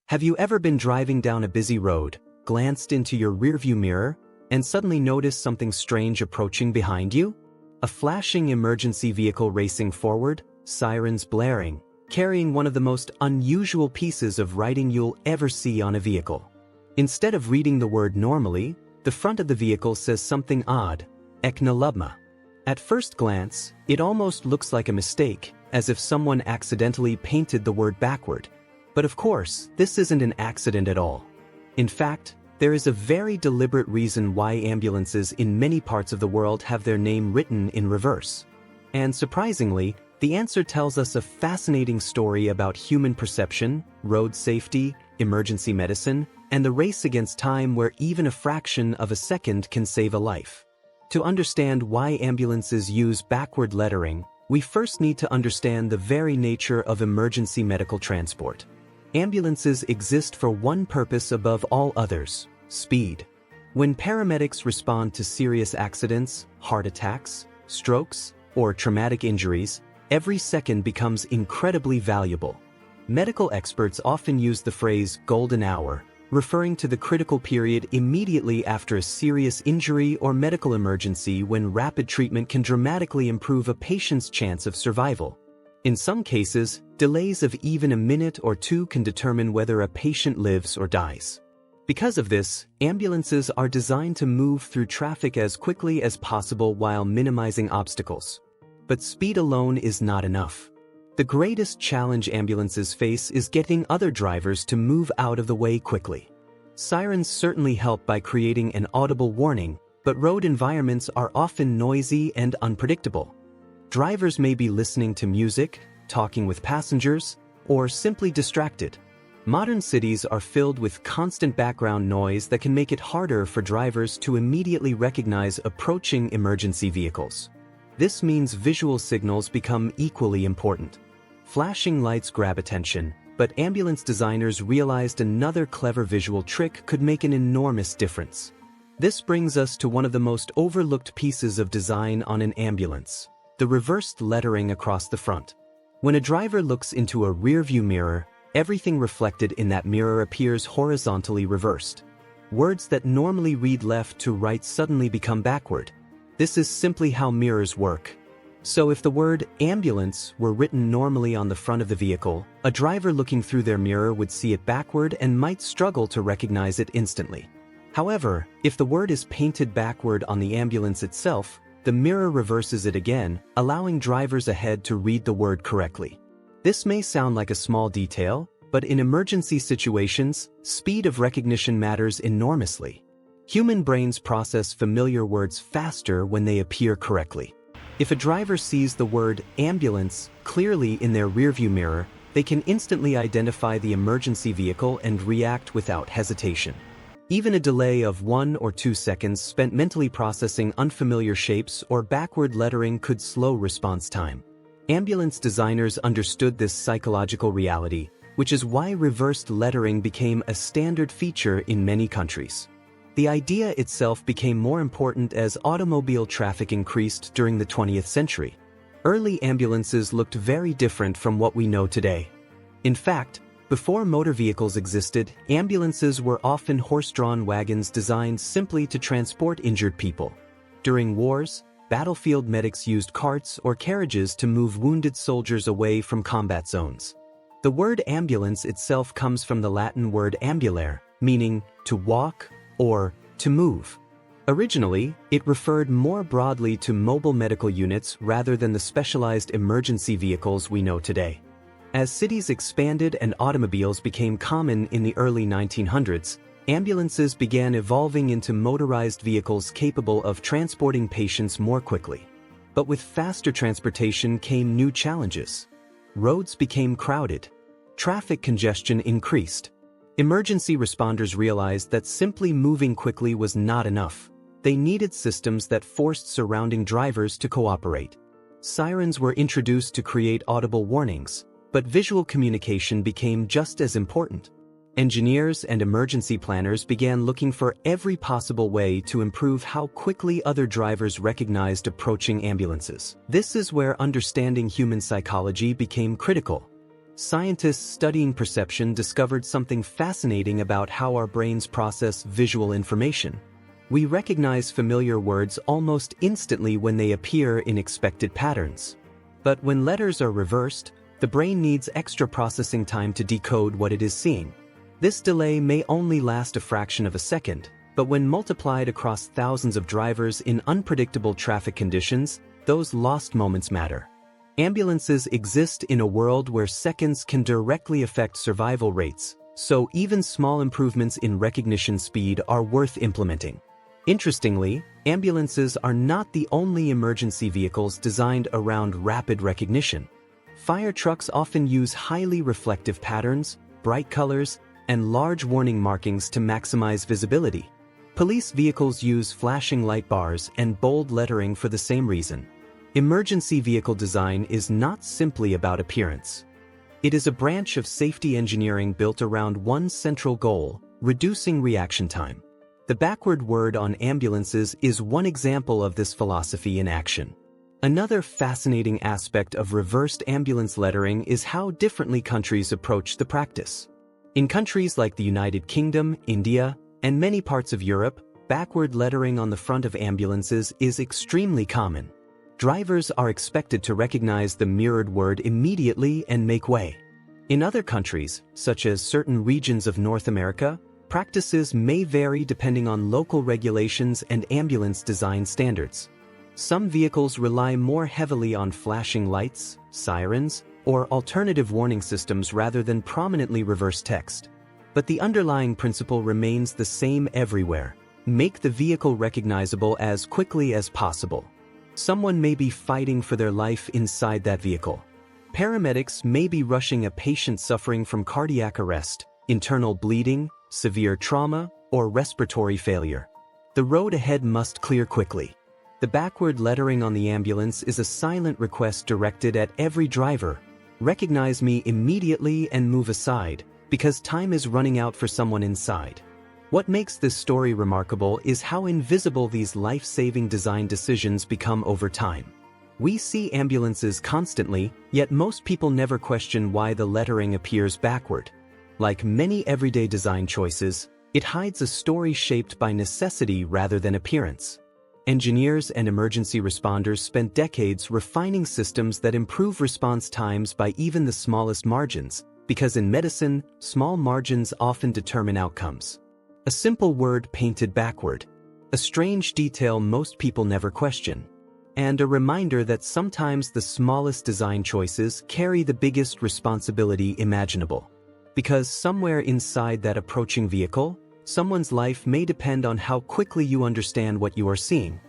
Have you ever been driving down a busy road, glanced into your rearview mirror, and suddenly noticed something strange approaching behind you? A flashing emergency vehicle racing forward, sirens blaring, carrying one of the most unusual pieces of writing you'll ever see on a vehicle. Instead of reading the word normally, the front of the vehicle says something odd, eknalubma. At first glance, it almost looks like a mistake, as if someone accidentally painted the word backward. But of course, this isn't an accident at all. In fact, there is a very deliberate reason why ambulances in many parts of the world have their name written in reverse. And surprisingly, the answer tells us a fascinating story about human perception, road safety, emergency medicine, and the race against time where even a fraction of a second can save a life. To understand why ambulances use backward lettering, we first need to understand the very nature of emergency medical transport. Ambulances exist for one purpose above all others: speed. When paramedics respond to serious accidents, heart attacks, strokes, or traumatic injuries, every second becomes incredibly valuable. Medical experts often use the phrase golden hour, referring to the critical period immediately after a serious injury or medical emergency when rapid treatment can dramatically improve a patient's chance of survival. In some cases, delays of even a minute or two can determine whether a patient lives or dies. Because of this, ambulances are designed to move through traffic as quickly as possible while minimizing obstacles. But speed alone is not enough. The greatest challenge ambulances face is getting other drivers to move out of the way quickly. Sirens certainly help by creating an audible warning, but road environments are often noisy and unpredictable. Drivers may be listening to music, talking with passengers, or simply distracted. Modern cities are filled with constant background noise that can make it harder for drivers to immediately recognize approaching emergency vehicles. This means visual signals become equally important. Flashing lights grab attention, but ambulance designers realized another clever visual trick could make an enormous difference. This brings us to one of the most overlooked pieces of design on an ambulance: the reversed lettering across the front. When a driver looks into a rearview mirror, everything reflected in that mirror appears horizontally reversed. Words that normally read left to right suddenly become backward. This is simply how mirrors work. So if the word ambulance were written normally on the front of the vehicle, a driver looking through their mirror would see it backward and might struggle to recognize it instantly. However, if the word is painted backward on the ambulance itself, the mirror reverses it again, allowing drivers ahead to read the word correctly. This may sound like a small detail, but in emergency situations, speed of recognition matters enormously. Human brains process familiar words faster when they appear correctly. If a driver sees the word ambulance clearly in their rearview mirror, they can instantly identify the emergency vehicle and react without hesitation. Even a delay of 1 or 2 seconds spent mentally processing unfamiliar shapes or backward lettering could slow response time. Ambulance designers understood this psychological reality, which is why reversed lettering became a standard feature in many countries. The idea itself became more important as automobile traffic increased during the 20th century. Early ambulances looked very different from what we know today. In fact, before motor vehicles existed, ambulances were often horse-drawn wagons designed simply to transport injured people. During wars, battlefield medics used carts or carriages to move wounded soldiers away from combat zones. The word ambulance itself comes from the Latin word ambulare, meaning to walk or to move. Originally, it referred more broadly to mobile medical units rather than the specialized emergency vehicles we know today. As cities expanded and automobiles became common in the early 1900s, ambulances began evolving into motorized vehicles capable of transporting patients more quickly. But with faster transportation came new challenges. Roads became crowded. Traffic congestion increased. Emergency responders realized that simply moving quickly was not enough. They needed systems that forced surrounding drivers to cooperate. Sirens were introduced to create audible warnings, but visual communication became just as important. Engineers and emergency planners began looking for every possible way to improve how quickly other drivers recognized approaching ambulances. This is where understanding human psychology became critical. Scientists studying perception discovered something fascinating about how our brains process visual information. We recognize familiar words almost instantly when they appear in expected patterns. But when letters are reversed, the brain needs extra processing time to decode what it is seeing. This delay may only last a fraction of a second, but when multiplied across thousands of drivers in unpredictable traffic conditions, those lost moments matter. Ambulances exist in a world where seconds can directly affect survival rates, so even small improvements in recognition speed are worth implementing. Interestingly, ambulances are not the only emergency vehicles designed around rapid recognition. Fire trucks often use highly reflective patterns, bright colors, and large warning markings to maximize visibility. Police vehicles use flashing light bars and bold lettering for the same reason. Emergency vehicle design is not simply about appearance. It is a branch of safety engineering built around one central goal: reducing reaction time. The backward word on ambulances is one example of this philosophy in action. Another fascinating aspect of reversed ambulance lettering is how differently countries approach the practice. In countries like the United Kingdom, India, and many parts of Europe, backward lettering on the front of ambulances is extremely common. Drivers are expected to recognize the mirrored word immediately and make way. In other countries, such as certain regions of North America, practices may vary depending on local regulations and ambulance design standards. Some vehicles rely more heavily on flashing lights, sirens, or alternative warning systems rather than prominently reversed text. But the underlying principle remains the same everywhere: make the vehicle recognizable as quickly as possible. Someone may be fighting for their life inside that vehicle. Paramedics may be rushing a patient suffering from cardiac arrest, internal bleeding, severe trauma, or respiratory failure. The road ahead must clear quickly. The backward lettering on the ambulance is a silent request directed at every driver: recognize me immediately and move aside, because time is running out for someone inside. What makes this story remarkable is how invisible these life-saving design decisions become over time. We see ambulances constantly, yet most people never question why the lettering appears backward. Like many everyday design choices, it hides a story shaped by necessity rather than appearance. Engineers and emergency responders spent decades refining systems that improve response times by even the smallest margins, because in medicine, small margins often determine outcomes. A simple word painted backward, a strange detail most people never question, and a reminder that sometimes the smallest design choices carry the biggest responsibility imaginable. Because somewhere inside that approaching vehicle, someone's life may depend on how quickly you understand what you are seeing.